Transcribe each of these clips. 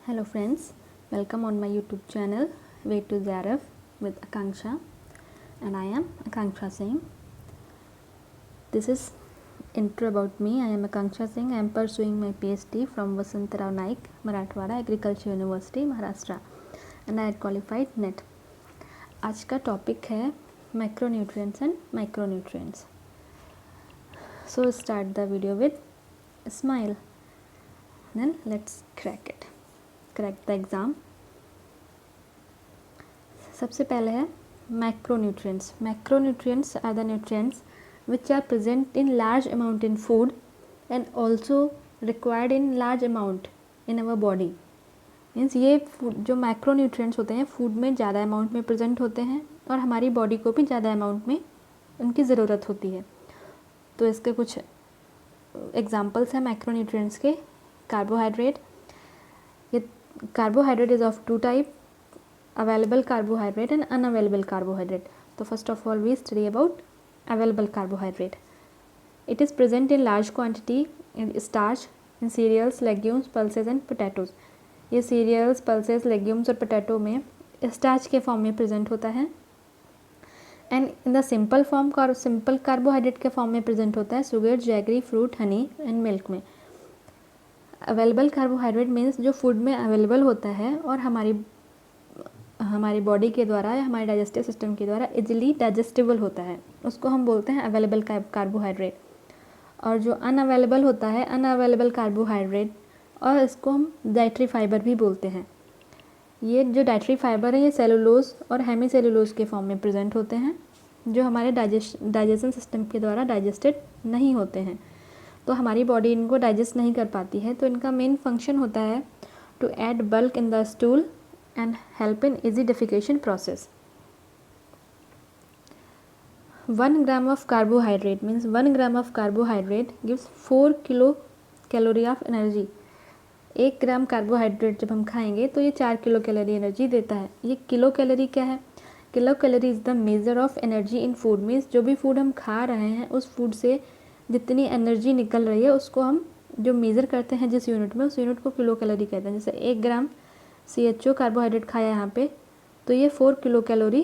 Hello friends, welcome on my YouTube channel Way to ZRF with Akanksha, and I am Akanksha Singh. This is intro about me. I am Akanksha Singh. I am pursuing my PhD from Vasantarao Naik, Marathwada Agriculture University, Maharashtra, and I had qualified NET. आज का topic है macronutrients and micronutrients. So start the video with a smile. Then let's crack the exam. सबसे पहले है macronutrients. Macronutrients are the nutrients which are present in large amount in food and also required in large amount in our body. Means ये जो macronutrients होते हैं food में ज़्यादा amount में प्रेजेंट होते हैं और हमारी बॉडी को भी ज़्यादा अमाउंट में उनकी ज़रूरत होती है. तो इसके कुछ एग्जांपल्स हैं मैक्रोन्यूट्रिएंट्स के. कार्बोहाइड्रेट. ये carbohydrate is of two type, available carbohydrate and unavailable carbohydrate. So first of all we study about available carbohydrate. It is present in large quantity in starch in cereals, legumes, pulses and potatoes. ये cereals, pulses, legumes और potato में starch के form में present होता है. And in the simple form simple carbohydrate के form में present होता है sugar, jaggery, fruit, honey and milk में. अवेलेबल कार्बोहाइड्रेट मीन्स जो फूड में अवेलेबल होता है और हमारी बॉडी के द्वारा या हमारे डाइजेस्टिव सिस्टम के द्वारा इजीली डाइजेस्टिबल होता है, उसको हम बोलते हैं अवेलेबल कार्बोहाइड्रेट. और जो अनअवेलेबल होता है अनअवेलेबल कार्बोहाइड्रेट, और इसको हम डाइटरी फाइबर भी बोलते हैं. ये जो डाइटरी फाइबर है ये सेलुलोज और हेमी सेलुलोज के फॉर्म में प्रेजेंट होते हैं जो हमारे डाइजेशन सिस्टम के द्वारा डाइजेस्टेड नहीं होते हैं, तो हमारी बॉडी इनको डाइजेस्ट नहीं कर पाती है. तो इनका मेन फंक्शन होता है to add bulk in the stool and help in easy defecation process. 1 gram of carbohydrate means 1 gram of carbohydrate gives 4 kilocalorie of energy. 1 gram carbohydrate जब हम खाएंगे तो ये 4 किलो कैलोरी एनर्जी देता है. ये किलो कैलोरी क्या है? Kilo calorie is the measure of energy in food. Means जो भी फूड हम खा रहे हैं उस फूड से जितनी एनर्जी निकल रही है उसको हम जो मेज़र करते हैं जिस यूनिट में, उस यूनिट को किलो कैलोरी कहते हैं. जैसे 1 ग्राम CHO कार्बोहाइड्रेट खाया यहाँ पे तो ये 4 किलो कैलोरी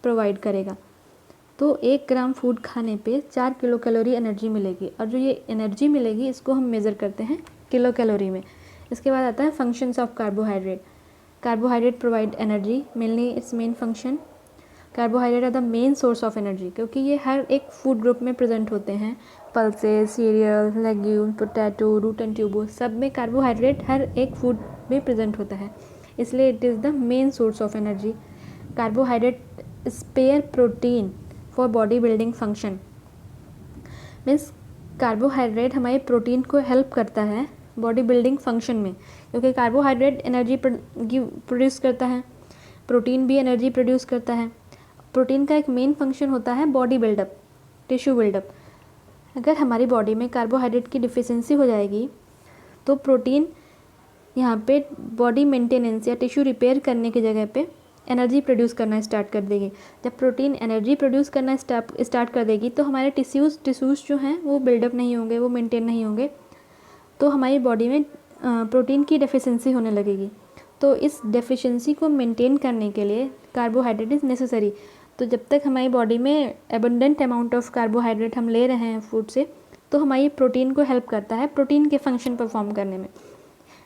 प्रोवाइड करेगा. तो 1 ग्राम फूड खाने पे 4 किलो कैलोरी एनर्जी मिलेगी, और जो ये एनर्जी मिलेगी इसको हम मेज़र करते हैं किलो कैलोरी में. इसके बाद आता है functions of carbohydrate. Carbohydrate provide energy, mainly its main function. Carbohydrate are the main source of energy क्योंकि ये हर एक फूड ग्रुप में प्रेजेंट होते हैं. Pulses, cereal, legume, potato, root and tuber, सब में कार्बोहाइड्रेट हर एक फूड में प्रेजेंट होता है, इसलिए it is the main source of energy. Carbohydrate spare protein for body building function. Means carbohydrate हमारे प्रोटीन को हेल्प करता है बॉडी बिल्डिंग फंक्शन में, क्योंकि कार्बोहाइड्रेट एनर्जी प्रोड्यूस करता है, प्रोटीन भी एनर्जी प्रोड्यूस करता है. प्रोटीन का एक मेन फंक्शन होता है बॉडी बिल्डअप, टिश्यू बिल्डअप. अगर हमारी बॉडी में कार्बोहाइड्रेट की डिफिशिएंसी हो जाएगी तो प्रोटीन यहाँ पे बॉडी मेंटेनेंस या टिश्यू रिपेयर करने की जगह पे एनर्जी प्रोड्यूस करना स्टार्ट कर देगी. जब प्रोटीन एनर्जी प्रोड्यूस करना स्टार्ट कर देगी तो हमारे टिश्यूज़ जो हैं वो बिल्डअप नहीं होंगे, वो मेंटेन नहीं होंगे, तो हमारी बॉडी में प्रोटीन की डेफिशिएंसी होने लगेगी. तो इस डेफिशिएंसी को मेंटेन करने के लिए कार्बोहाइड्रेट इज़ नेसेसरी. तो जब तक हमारी बॉडी में एबंडेंट अमाउंट ऑफ कार्बोहाइड्रेट हम ले रहे हैं फूड से, तो हमारी प्रोटीन को हेल्प करता है प्रोटीन के फंक्शन परफॉर्म करने में.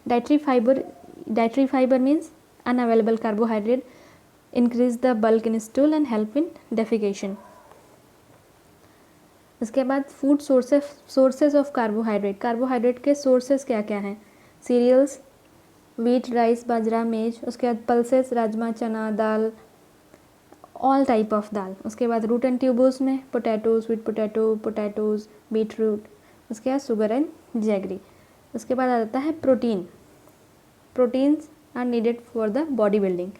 Dietary fiber means unavailable carbohydrate, increase the bulk in stool and help in defecation. इसके बाद food sources of carbohydrate. Carbohydrate के सोर्सेज क्या क्या हैं? सीरियल्स, वीट, राइस, बाजरा, मेज. उसके बाद pulses, rajma, chana, dal, all type of dal. उसके बाद रूट एंड ट्यूबोस में potato, sweet potato, potatoes, beetroot. उसके बाद शुगर एंड जैगरी. उसके बाद आ जाता है protein. Proteins are needed for the body building.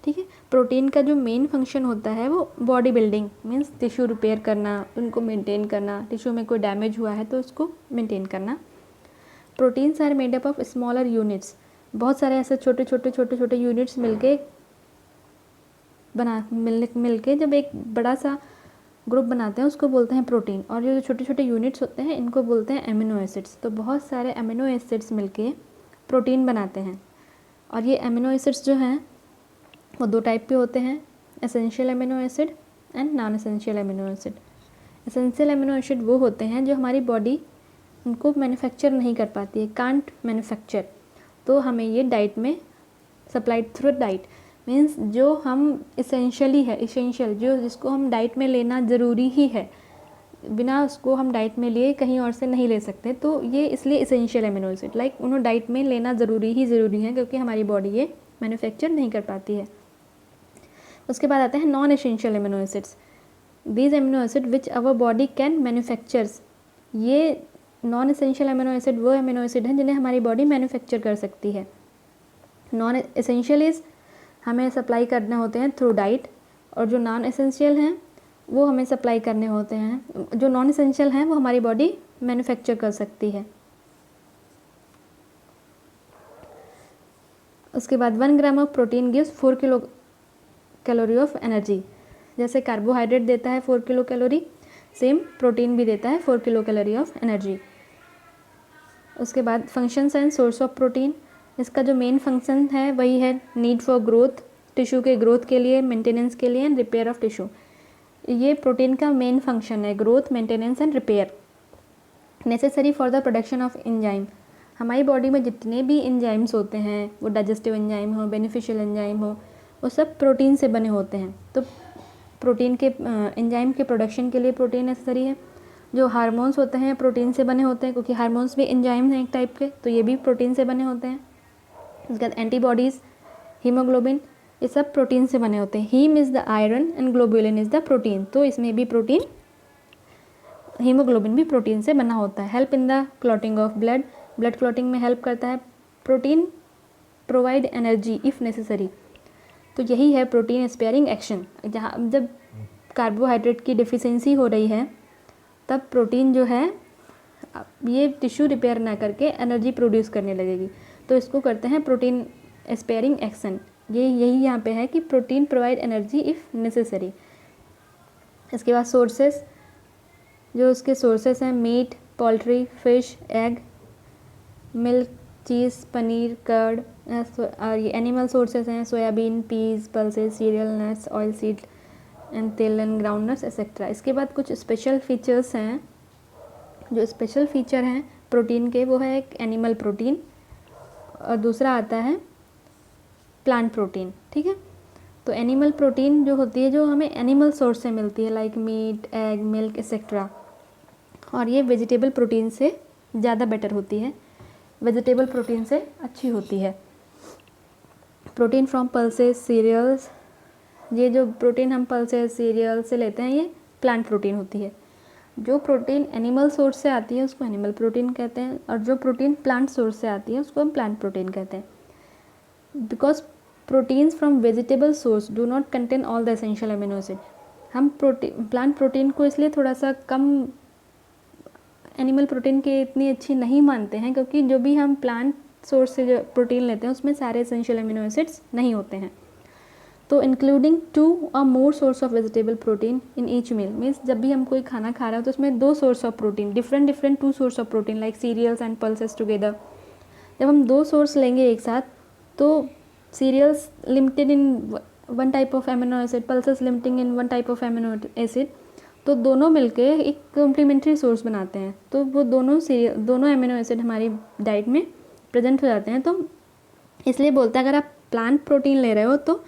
ठीक है, प्रोटीन का जो मेन फंक्शन होता है वो body building means tissue repair करना, उनको मेंटेन करना. टिश्यू में कोई डैमेज हुआ है तो उसको मेंटेन करना. Proteins are made up of smaller units. बहुत सारे ऐसे छोटे छोटे यूनिट्स मिलके जब एक बड़ा सा ग्रुप बनाते हैं उसको बोलते हैं प्रोटीन. और जो छोटे छोटे यूनिट्स होते हैं इनको बोलते हैं एमिनो एसिड्स. तो बहुत सारे एमिनो एसिड्स मिलके प्रोटीन बनाते हैं. और ये अमीनो एसिड्स जो हैं वो 2 टाइप के होते हैं, essential amino acid and non essential amino acid. Essential amino acid वो होते हैं जो हमारी बॉडी उनको मैन्युफैक्चर नहीं कर पाती है, कांट मैन्युफैक्चर, तो हमें ये डाइट में सप्लाइड थ्रू डाइट। मीन्स जो हम इसेंशियल जो जिसको हम डाइट में लेना ज़रूरी ही है, बिना उसको हम डाइट में लिए कहीं और से नहीं ले सकते, तो ये इसलिए इसेंशियल अमीनो एसिड लाइक उन्होंने डाइट में लेना ज़रूरी है क्योंकि हमारी बॉडी ये मैन्युफैक्चर नहीं कर पाती है। उसके बाद आते हैं non essential amino acids, these amino acid which our body can manufactures. ये नॉन एसेंशियल अमीनो एसिड वो अमीनो एसिड हैं जिन्हें हमारी बॉडी मैन्युफैक्चर कर सकती है। नॉन एसेंशियल इज़ हमें सप्लाई करने होते हैं थ्रू डाइट, और जो नॉन एसेंशियल हैं वो हमें सप्लाई करने होते हैं, जो नॉन एसेंशियल हैं वो हमारी बॉडी मैन्युफैक्चर कर सकती है। उसके बाद 1 gram of protein gives 4 kilo calorie of energy. जैसे कार्बोहाइड्रेट देता है 4 किलो कैलोरी, सेम प्रोटीन भी देता है 4 किलो कैलोरी ऑफ एनर्जी। उसके बाद functions and source of protein, इसका जो मेन फंक्शन है वही है नीड फॉर ग्रोथ, टिश्यू के ग्रोथ के लिए, मेंटेनेंस के लिए एंड रिपेयर ऑफ टिश्यू। ये प्रोटीन का मेन फंक्शन है, growth, maintenance and repair. Necessary for the production of enzyme, हमारी बॉडी में जितने भी एंजाइम्स होते हैं, वो डाइजेस्टिव एंजाइम हो, बेनिफिशियल एंजाइम हो, वो सब प्रोटीन से बने होते हैं। तो प्रोटीन के एंजाइम के प्रोडक्शन के लिए प्रोटीन नेसेसरी है। जो हार्मोन्स होते हैं प्रोटीन से बने होते हैं, क्योंकि हार्मोन्स भी एंजाइम हैं एक टाइप के, तो ये भी प्रोटीन से बने होते हैं। उसके बाद एंटीबॉडीज़, हीमोग्लोबिन, ये सब प्रोटीन से बने होते हैं। Heme is the iron and globulin is the protein, तो इसमें भी प्रोटीन, हीमोग्लोबिन भी प्रोटीन से बना होता है। Help in the clotting of blood, blood clotting में हेल्प करता है। Protein provide energy if necessary, तो यही है प्रोटीन स्पेयरिंग एक्शन। जहाँ जब कार्बोहाइड्रेट की डिफिशियंसी हो रही है तब प्रोटीन जो है ये टिश्यू रिपेयर ना करके एनर्जी प्रोड्यूस करने लगेगी, तो इसको करते हैं प्रोटीन स्पेयरिंग एक्शन। यही यहाँ पे है कि protein provide energy if necessary. इसके बाद सोर्सेस, जो उसके सोर्सेस हैं meat, poultry, fish, egg, milk, cheese, paneer, curd, और ये एनिमल सोर्सेस हैं soybean, peas, pulses, cereal, nuts, oil seed and तेल एंड ग्राउंडनट्स एक्सेट्रा। इसके बाद कुछ स्पेशल फीचर्स हैं, जो स्पेशल फीचर हैं प्रोटीन के, वो है एक एनिमल प्रोटीन और दूसरा आता है प्लांट प्रोटीन। ठीक है, तो एनिमल प्रोटीन जो होती है जो हमें एनिमल सोर्स से मिलती है like meat, egg, milk etcetera, और ये वेजिटेबल प्रोटीन से ज़्यादा बेटर होती है, वेजिटेबल प्रोटीन से अच्छी होती है। प्रोटीन फ्रॉम पल्सेस, सीरियल्स, ये जो प्रोटीन हम पल्सेस, सीरियल से लेते हैं ये प्लांट प्रोटीन होती है। जो प्रोटीन एनिमल सोर्स से आती है उसको एनिमल प्रोटीन कहते हैं, और जो प्रोटीन प्लांट सोर्स से आती है उसको हम प्लांट प्रोटीन कहते हैं। Because proteins from vegetable source do not contain all the essential amino acid, हम प्लांट प्रोटीन को इसलिए थोड़ा सा कम एनिमल प्रोटीन के इतनी अच्छी नहीं मानते हैं क्योंकि जो भी हम प्लांट सोर्स से जो प्रोटीन लेते हैं उसमें सारे एसेंशियल अमीनो एसिड्स नहीं होते हैं। तो इंक्लूडिंग 2 और more source of vegetable protein in each meal, means जब भी हम कोई खाना खा रहे हो तो उसमें 2 source of protein, different 2 source of protein like cereals and pulses together. जब हम 2 सोर्स लेंगे एक साथ, तो cereals limited in 1 type of amino acid, pulses limiting in 1 type of amino acid, तो दोनों मिलके एक कॉम्प्लीमेंट्री सोर्स बनाते हैं, तो वो दोनों एमिनो एसिड हमारी डाइट में प्रेजेंट हो जाते हैं। तो इसलिए बोलते हैं अगर आप प्लांट प्रोटीन ले रहे हो तो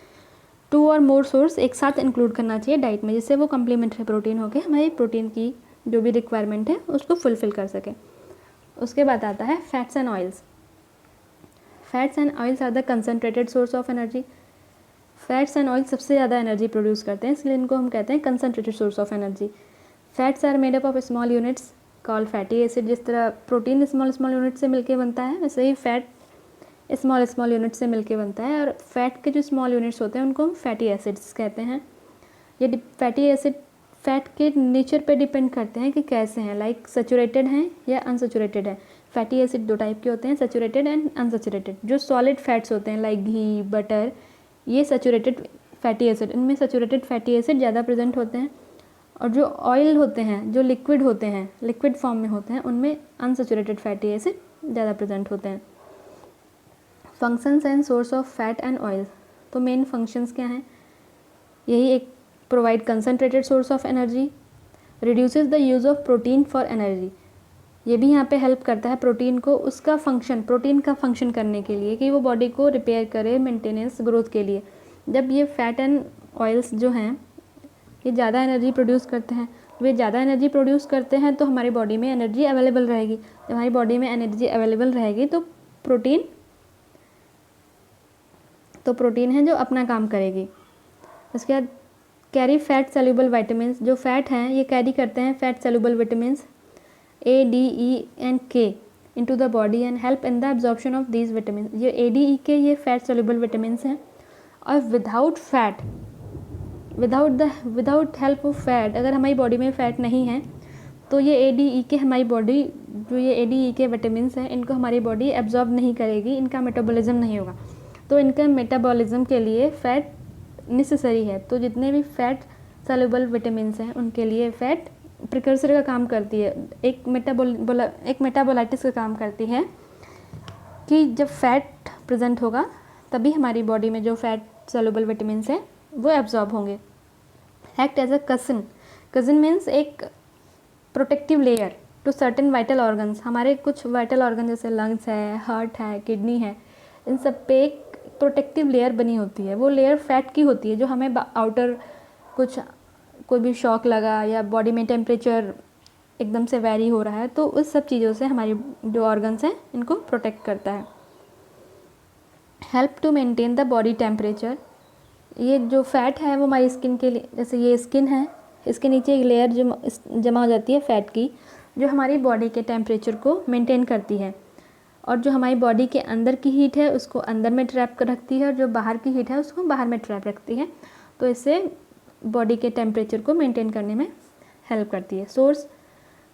2 और मोर सोर्स एक साथ इंक्लूड करना चाहिए डाइट में, जिससे वो कम्प्लीमेंट्री प्रोटीन होकर हमारी प्रोटीन की जो भी रिक्वायरमेंट है उसको फुलफ़िल कर सके। उसके बाद आता है fats and oils. Fats and oils are the concentrated source of energy. Fats and oil सबसे ज़्यादा एनर्जी प्रोड्यूस करते हैं, इसलिए इनको हम कहते हैं concentrated source of energy. Fats are made up of small units called fatty acid. जिस तरह प्रोटीन स्मॉल यूनिट से मिलके बनता है, वैसे ही फैट स्मॉल यूनिट से मिलके बनता है, और फैट के जो स्मॉल यूनिट्स होते हैं उनको हम फैटी एसिड्स कहते हैं। ये फैटी एसिड फैट के नेचर पे डिपेंड करते हैं कि कैसे हैं, लाइक सैचुरेटेड हैं या अनसैचुरेटेड है। फैटी एसिड 2 टाइप के होते हैं, सैचुरेटेड एंड अनसैचुरेटेड। जो सॉलिड फैट्स होते हैं लाइक घी, बटर, ये सैचुरेटेड फैटी एसिड, इनमें सैचुरेटेड फैटी एसिड ज़्यादा प्रेजेंट होते हैं, और जो ऑयल होते हैं, जो लिक्विड होते हैं, लिक्विड फॉर्म में होते हैं, उनमें अनसैचुरेटेड फैटी एसिड ज़्यादा प्रेजेंट होते हैं। Functions and source of fat and oil. तो मेन फंक्शंस क्या हैं, यही एक provide concentrated source of energy, reduces the use of protein for energy, ये भी यहाँ पे हेल्प करता है प्रोटीन को उसका फंक्शन, प्रोटीन का फंक्शन करने के लिए कि वो बॉडी को रिपेयर करे मेंटेनेंस ग्रोथ के लिए। जब ये फैट एंड ऑयल्स जो हैं ये ज़्यादा एनर्जी प्रोड्यूस करते हैं, वे ज़्यादा एनर्जी प्रोड्यूस करते हैं तो हमारी बॉडी में एनर्जी अवेलेबल रहेगी। जब हमारी बॉडी में एनर्जी अवेलेबल रहेगी तो प्रोटीन है जो अपना काम करेगी। उसके बाद कैरी फैट सॉल्युबल विटामिन्स, जो फैट हैं ये कैरी करते हैं fat soluble vitamins A, D, E and K into the body and help in the absorption of these vitamins। ये A, D, E, K ये फैट सॉल्युबल विटामिन्स हैं। और without help of fat, अगर हमारी body में fat नहीं है तो ये A, D, E, K हमारी बॉडी, जो ये A, D, E, K vitamins हैं इनको हमारी बॉडी एब्जॉर्ब नहीं करेगी, इनका मेटाबॉलिज्म नहीं होगा। तो इनका मेटाबॉलिज्म के लिए फ़ैट नेसेसरी है। तो जितने भी फैट सॉल्युबल विटामिन्स हैं उनके लिए फ़ैट प्रिकर्सर का काम करती है, एक मेटाबोलाइटिस का काम करती है कि जब फैट प्रेजेंट होगा तभी हमारी बॉडी में जो फैट सॉल्युबल विटामिन्स हैं वो एब्जॉर्ब होंगे। Act as a cushion means एक protective layer to certain vital organs. हमारे कुछ वाइटल ऑर्गन जैसे लंग्स है, हार्ट है, किडनी है, इन सब पे एक प्रोटेक्टिव लेयर बनी होती है। वो लेयर फैट की होती है जो हमें आउटर कोई भी शॉक लगा या बॉडी में टेम्परेचर एकदम से वेरी हो रहा है तो उस सब चीज़ों से हमारी जो ऑर्गन्स हैं इनको प्रोटेक्ट करता है। Help to maintain the body temperature, ये जो फैट है वो हमारी स्किन के लिए, जैसे ये स्किन है, इसके नीचे एक लेयर जो जमा हो जाती है फैट की, जो हमारी बॉडी के टेम्परेचर को मेंटेन करती है। और जो हमारी बॉडी के अंदर की हीट है उसको अंदर में ट्रैप कर रखती है और जो बाहर की हीट है उसको बाहर में ट्रैप रखती है। तो इससे बॉडी के टेम्परेचर को मेंटेन करने में हेल्प करती है। Source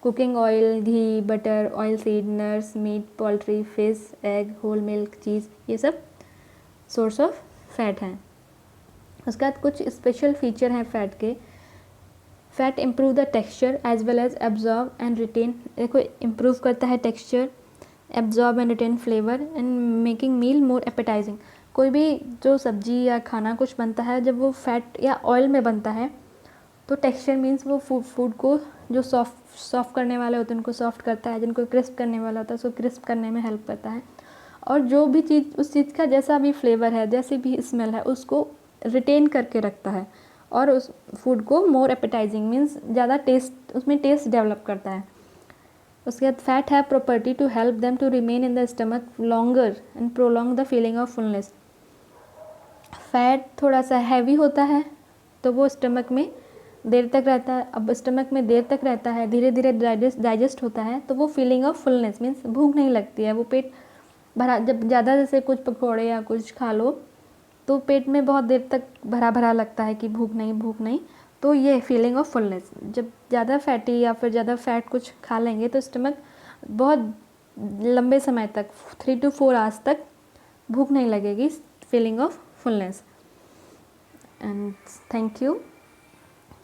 cooking oil, ghee, butter, oil सीडनर्स, meat, poultry, fish, egg, whole milk, cheese, ये सब सोर्स ऑफ फैट हैं। उसके बाद कुछ स्पेशल फीचर हैं फैट के। Fat improve the texture as well as absorb and retain, देखो इम्प्रूव करता है texture, absorb and retain flavour and making meal more appetising. कोई भी जो सब्जी या खाना कुछ बनता है जब वो फैट या ऑयल में बनता है तो टेक्सचर मीन्स वो फूड को जो सॉफ्ट करने वाले होते हैं उनको सॉफ्ट करता है, जिनको क्रिस्प करने वाला होता है उसको क्रिस्प करने में हेल्प करता है। और जो भी चीज़ उस चीज़ का जैसा भी फ्लेवर है, जैसी भी स्मेल है, उसको रिटेन करके रखता है और उस फूड को मोर एपेटाइजिंग मीन्स ज़्यादा टेस्ट, उसमें टेस्ट डेवलप करता है। उसके बाद फैट है property to help them to remain in the stomach longer and prolong the feeling of fullness. Fat थोड़ा सा हैवी होता है तो वो स्टमक में देर तक रहता है। अब स्टमक में देर तक रहता है, धीरे धीरे डाइजेस्ट होता है तो वो फीलिंग ऑफ फुलनेस मीन्स भूख नहीं लगती है, वो पेट भरा, जब ज़्यादा जैसे कुछ पकौड़े या कुछ खा लो तो पेट में बहुत देर तक भरा भरा लगता है कि भूख नहीं, तो ये फीलिंग ऑफ फुलनेस। जब ज़्यादा फैटी या फिर ज़्यादा फैट कुछ खा लेंगे तो स्टमक बहुत लंबे समय तक 3 to 4 आवर्स तक भूख नहीं लगेगी, feeling of fullness। And thank you.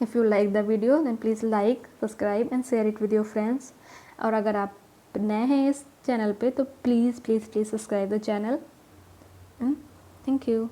If you like the video then please like, subscribe and share it with your friends। और अगर आप नए हैं इस चैनल पे तो please subscribe the channel. Thank you.